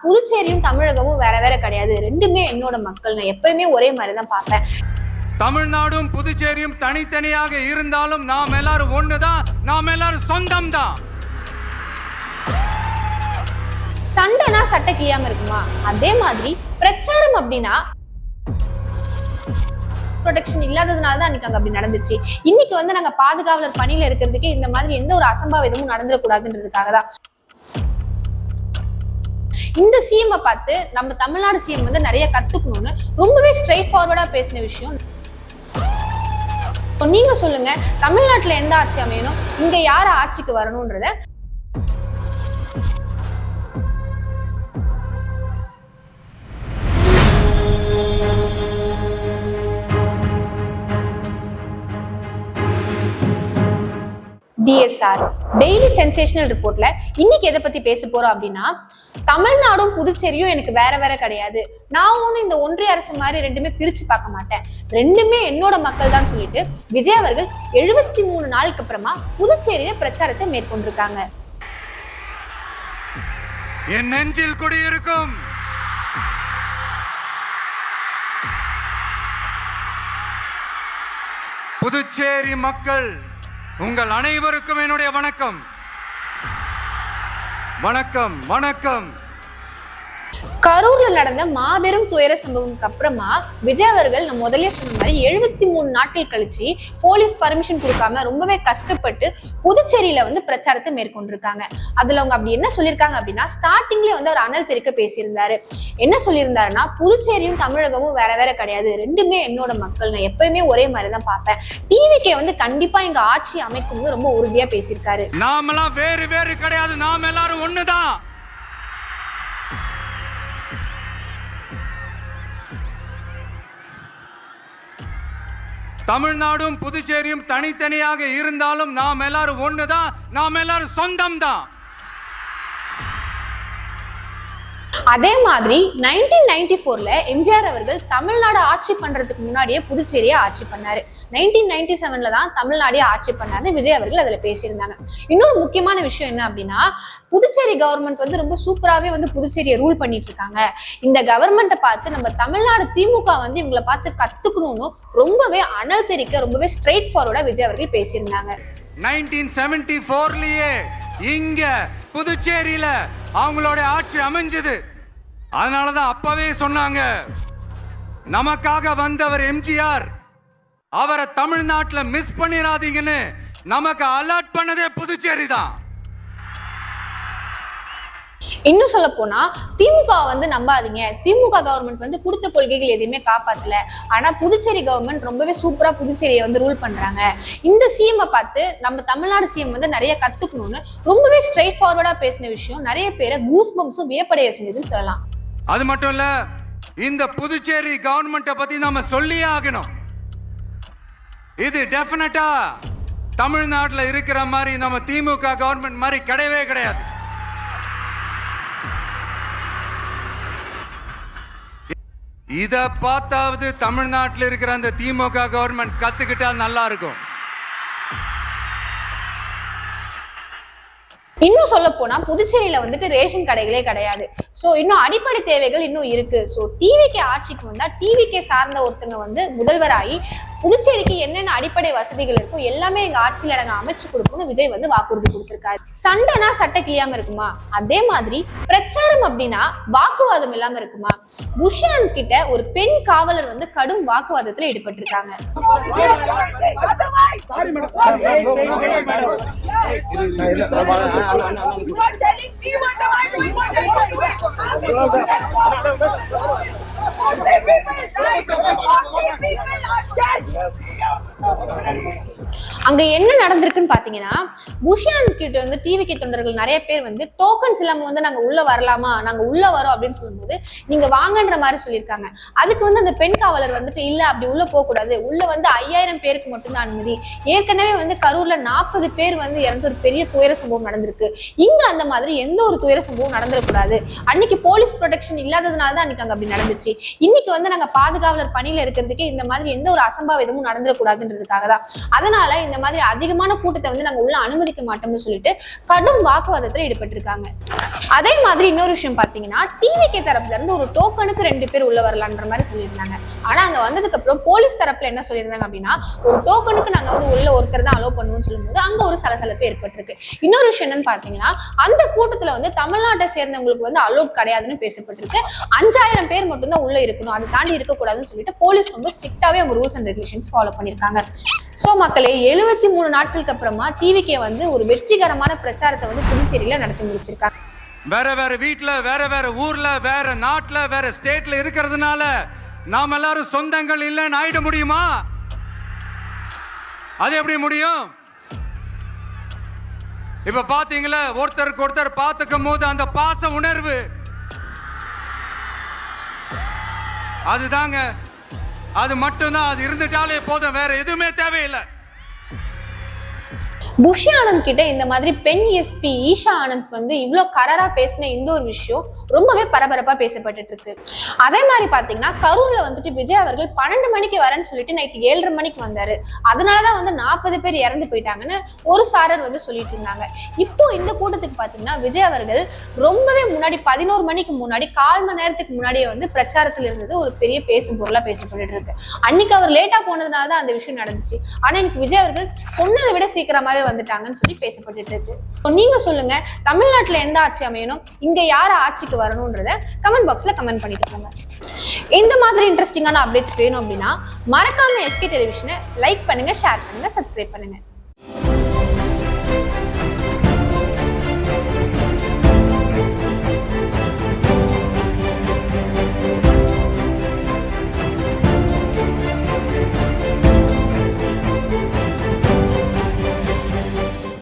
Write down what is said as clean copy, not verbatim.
புதுச்சேரியும் தமிழகமும் வேற வேற கிடையாது. ரெண்டுமே என்னோட மக்கள். நான் எப்பயுமே ஒரே மாதிரி தான் பார்ப்பேன். தமிழ்நாடும் புதுச்சேரியும் தனித்தனியாக இருந்தாலும் நாம் எல்லாரும் ஒண்ணுதான், நாம் எல்லாரும் சொந்தம் தான். சண்டைனா சட்டை கிளியாம இருக்குமா? அதே மாதிரி பிரச்சாரம் அப்படின்னா ப்ரொடெக்ஷன் இல்லாததுனால தான் அன்னைக்கு அங்க அப்படி நடந்துச்சு. இன்னைக்கு வந்து நாங்க பாதுகாவலர் பணியில இருக்கிறதுக்கே இந்த மாதிரி எந்த ஒரு அசம்பாவிதமும் நடந்துடக்கூடாதுன்றதுக்காக தான். இந்த சிஎம் பார்த்து நம்ம தமிழ்நாடு சிஎம் வந்து நிறைய கத்துக்கணும்னு ரொம்பவே ஸ்ட்ரைட் ஃபார்வர்டா பேசின விஷயம். நீங்க சொல்லுங்க, தமிழ்நாட்டுல எந்த ஆட்சி அமையணும், இங்க யார ஆட்சிக்கு வரணும்ன்றத DSR டெய்லி சென்சேஷனல் ரிப்போர்ட்ல இன்னைக்கு எதை பத்தி பேச போறோம் அப்படின்னா, தமிழ்நாடும் புதுச்சேரியும் எனக்கு வேற வேற கிடையாது. நான் ஒன்னும் இந்த ஒன்றிய அரசு மாதிரி ரெண்டுமே பிரிச்சு பார்க்க மாட்டேன். ரெண்டுமே என்னோட மக்கள் தான் சொல்லிட்டு விஜய் அவர்கள் 73 நாளுக்கு அப்புறமா புதுச்சேரியில பிரச்சாரத்தை மேற்கொண்டிருக்காங்க. என் நெஞ்சில் குடியிருக்கும் புதுச்சேரி மக்கள் உங்கள் அனைவருக்கும் என்னுடைய வணக்கம். வணக்கம் வணக்கம். கரூர்ல நடந்த மாபெரும் துயர சம்பவம்க்கு அப்புறமா விஜய் அவர்கள் நம்ம முதலே சொன்ன மாதிரி 73 நாட்கள் கழிச்சு போலீஸ் பர்மிஷன் கொடுக்காம ரொம்பவே கஷ்டப்பட்டு புதுச்சேரியில வந்து பிரச்சாரத்தை மேற்கொண்டிருக்காங்க. அதுல அவங்க அப்படி என்ன சொல்லியிருக்காங்க அப்படின்னா, ஸ்டார்டிங்லேயே வந்து அவர் அனல் தெரிக்க பேசியிருந்தாரு. என்ன சொல்லியிருந்தாருன்னா, புதுச்சேரியும் தமிழகமும் வேற வேற கிடையாது, ரெண்டுமே என்னோட மக்கள். நான் எப்பயுமே ஒரே மாதிரி தான் பார்ப்பேன். டிவிகே வந்து கண்டிப்பா எங்க ஆட்சி அமைக்கும்னு ரொம்ப உறுதியா பேசியிருக்காரு. நாமெல்லாம் வேறு வேறு கிடையாது, நாம் எல்லாரும் ஒண்ணுதான். தமிழ்நாடும் புதுச்சேரியும் தனித்தனியாக இருந்தாலும் நாம் எல்லாரும் ஒண்ணுதான், நாம் எல்லாரும் சொந்தம் தான். அதே மாதிரி 1994ல எம்ஜிஆர் அவர்கள் தமிழ்நாடு ஆட்சி பண்றதுக்கு முன்னாடியே புதுச்சேரியை ஆட்சி பண்ணாரு. 1997ல தான் தமிழ்நாடே ஆட்சி பண்ணாருன்னு விஜய் அவர்கள் அதுல பேசியிருந்தாங்க. இன்னொரு முக்கியமான விஷயம் என்ன அப்படின்னா, புதுச்சேரி கவர்மெண்ட் வந்து ரொம்ப சூப்பராகவே வந்து புதுச்சேரியை ரூல் பண்ணிட்டு இருக்காங்க. இந்த கவர்மெண்ட்டை பார்த்து நம்ம தமிழ்நாடு திமுக வந்து இவங்களை பார்த்து கத்துக்கணும்னு ரொம்பவே அனல் தெரிக்க ரொம்பவே ஸ்ட்ரைட் ஃபார்வர்டா விஜய் அவர்கள் பேசியிருந்தாங்க. 1974லயே இங்க புதுச்சேரியில அவங்களோட ஆட்சி அமைஞ்சது. அதனாலதான் அப்பவே சொன்னாங்க, நமக்காக வந்தவர் எம்ஜிஆர், அவரை தமிழ்நாட்டுல மிஸ் பண்ணிடாதீங்கன்னு நமக்கு அலர்ட் பண்ணதே புதுச்சேரி தான். இன்னும் சொல்ல போனா திமுக வந்து நம்பாதீங்க, திமுக கவர்மெண்ட் வந்து கொடுத்த கொள்கைகள் எதையுமே காப்பாத்தல, ஆனா புதுச்சேரி கவர்மெண்ட் ரொம்பவே சூப்பரா புதுச்சேரியை வந்து ரூல் பண்றாங்க. இந்த சிஎம் பார்த்து நம்ம தமிழ்நாடு சிஎம் வந்து நிறைய கத்துக்கணும்னு ரொம்பவே ஸ்ட்ரைட் ஃபார்வர்டா பேசின விஷயம் நிறைய பேரை கூஸ் பம்ப்ஸும் வியப்படைய செஞ்சதுன்னு சொல்லலாம். அது மட்டும் இல்ல, இந்த புதுச்சேரி கவர்மெண்ட்டை பத்தி நாம சொல்லியே ஆகணும். இது டெஃபினட்டா தமிழ்நாட்டுல இருக்கிற மாதிரி நம்ம திமுக கவர்மெண்ட் மாதிரி கிடையவே கிடையாது. இத பார்த்தாவது தமிழ்நாட்டில் இருக்கிற அந்த திமுக கவர்மெண்ட் கத்துக்கிட்டா நல்லா இருக்கும். இன்னும் சொல்ல போனா புதுச்சேரியில வந்துட்டு ரேஷன் கடைகளே கிடையாது. சோ இன்னும் அடிப்படை தேவைகள் இன்னும் இருக்கு. சோ டிவிகே ஆட்சிக்கு வந்தா டிவிகே சார்ந்த ஒருத்தங்க வந்து முதல்வராகி புதுச்சேரிக்கு என்னென்ன அடிப்படை வசதிகள் இருக்கும் எல்லாமே எங்க ஆட்சியில நாங்க அமைச்சு கொடுக்கணும்னு விஜய் வந்து வாக்குறுதி கொடுத்திருக்காரு. சண்டைனா சட்டை கிளியாம இருக்குமா? அதே மாதிரி பிரச்சாரம் அப்படின்னா வாக்குவாதம் இல்லாம இருக்குமா? புஷ்யான் கிட்ட ஒரு பெண் காவலர் வந்து கடும் வாக்குவாதத்துல ஈடுபட்டிருக்காங்க. அங்க என்ன நடந்திருக்குன்னு பாத்தீங்கன்னா, புஷ்யான் கிட்ட வந்து டிவிகே தொண்டர்கள் நிறைய பேர் வந்து டோக்கன்ஸ் இல்லாம வந்து நாங்க உள்ள வரலாமா, நாங்க உள்ள வரோம் அப்படின்னு சொல்லும்போது நீங்க வாங்கன்ற மாதிரி சொல்லியிருக்காங்க. அதுக்கு வந்து அந்த பெண் காவலர் வந்துட்டு இல்ல அப்படி உள்ள போக கூடாது, உள்ள வந்து 5000 பேருக்கு மட்டும்தான் அனுமதி. ஏற்கனவே வந்து கரூர்ல 40 பேர் வந்து இறந்து ஒரு பெரிய துயர சம்பவம் நடந்திருக்கு. இங்க அந்த மாதிரி எந்த ஒரு துயர சம்பவம் நடந்துடக்கூடாது. அன்னைக்கு போலீஸ் ப்ரொடெக்ஷன் இல்லாததுனால தான் அன்னைக்கு அங்க அப்படி நடந்துச்சு. இன்னைக்கு வந்து நாங்க பாதுகாவலர் பணியில இருக்கிறதுக்கே இந்த மாதிரி எந்த ஒரு அசம்பாவிதமும் நடந்துடக்கூடாதுன்றதுக்காக தான். அதனால இந்த மாதிரி அதிகமான கூட்டத்தை வந்து நாங்க உள்ள அனுமதிக்க மாட்டோம்னு சொல்லிட்டு கடும் வாக்குவாதத்துல ஈடுபட்டிருக்காங்க. அதே மாதிரி இன்னொரு விஷயம் பாத்தீங்கன்னா, டிவிகே தரப்புல இருந்து ஒரு டோக்கனுக்கு 2 பேர் உள்ள வரலான்ற மாதிரி சொல்லியிருந்தாங்க. ஆனா அங்க வந்ததுக்கு அப்புறம் போலீஸ் தரப்புல என்ன சொல்லியிருந்தாங்க அப்படின்னா, ஒரு டோக்கனுக்கு நாங்க வந்து உள்ள ஒருத்தர் தான் அலோவ் பண்ணுவோம்னு சொல்லும்போது அங்க ஒரு சலசலப்பு ஏற்பட்டிருக்கு. இன்னொரு விஷயம் என்னன்னு பாத்தீங்கன்னா, அந்த கூட்டத்துல வந்து தமிழ்நாட்டை சேர்ந்தவங்களுக்கு வந்து அலோவ் கிடையாதுன்னு பேசப்பட்டிருக்கு. 5000 பேர் மட்டும் தான் உள்ள இருக்கணும், அதை தாண்டி இருக்கக்கூடாதுன்னு சொல்லிட்டு போலீஸ் ரொம்ப ஸ்ட்ரிக்டாவே அவங்க ரூல்ஸ் அண்ட் ரெகுலேஷன்ஸ் ஃபாலோ பண்ணிருக்காங்க. சோ மக்களே, 73 நாட்களுக்கு அப்புறமா டிவிகே வந்து ஒரு வெற்றிகரமான பிரச்சாரத்தை வந்து புதுச்சேரியில நடத்தி முடிச்சிருக்காங்க. வேற வேற வீட்டுல, வேற வேற ஊர்ல, வேற நாட்டுல, வேற ஸ்டேட்ல இருக்கிறதுனால நாம எல்லாரும் சொந்தங்கள் இல்லைன்னு ஆயிட முடியுமா? அது எப்படி முடியும்? இப்ப பாத்தீங்களா, ஒருத்தருக்கு ஒருத்தர் பார்த்துக்கும் போது அந்த பாச உணர்வு, அதுதாங்க, அது மட்டும்தான். அது இருந்துட்டாலே போதும், வேற எதுவுமே தேவையில்லை. புஷி ஆனந்த் கிட்ட இந்த மாதிரி பெண் எஸ்பி ஈஷா ஆனந்த் வந்து இவ்வளோ கராரா பேசின இந்த ஒரு விஷயம் ரொம்பவே பரபரப்பா பேசப்பட்டு இருக்கு. அதே மாதிரி பாத்தீங்கன்னா, கரூர்ல வந்துட்டு விஜய் அவர்கள் 12 மணிக்கு வரேன்னு சொல்லிட்டு நைட்டு 7:30 மணிக்கு வந்தாரு. அதனாலதான் வந்து 40 பேர் இறந்து போயிட்டாங்கன்னு ஒரு சாரர் வந்து சொல்லிட்டு இருந்தாங்க. இப்போ இந்த கூட்டத்துக்கு பாத்தீங்கன்னா, விஜய் அவர்கள் ரொம்பவே முன்னாடி 11 மணிக்கு முன்னாடி 1/4 மணி நேரத்துக்கு முன்னாடியே வந்து பிரச்சாரத்தில் இருந்தது ஒரு பெரிய பேசும் பொருளா பேசப்பட்டு இருக்கு. அன்னைக்கு அவர் லேட்டா போனதுனாலதான் அந்த விஷயம் நடந்துச்சு. ஆனா இன்னைக்கு விஜய் அவர்கள் சொன்னதை விட சீக்கிரமாவே வந்துட்டாங்கன்னு சொல்லி பேசப்பட்டு இருக்கு. நீங்க சொல்லுங்க, தமிழ்நாட்டுல எந்த ஆட்சி அமையணும், இங்க யார ஆட்சிக்கு வரணும்ன்றத கமெண்ட் பாக்ஸ்ல கமெண்ட் பண்ணிட்டு போங்க. இந்த மாதிரி இன்ட்ரெஸ்டிங்கான அப்டேட்ஸ் வேணும் அப்படின்னா மறக்காம SK டெலிவிஷனை லைக் பண்ணுங்க, ஷேர் பண்ணுங்க, சப்ஸ்கிரைப் பண்ணுங்க.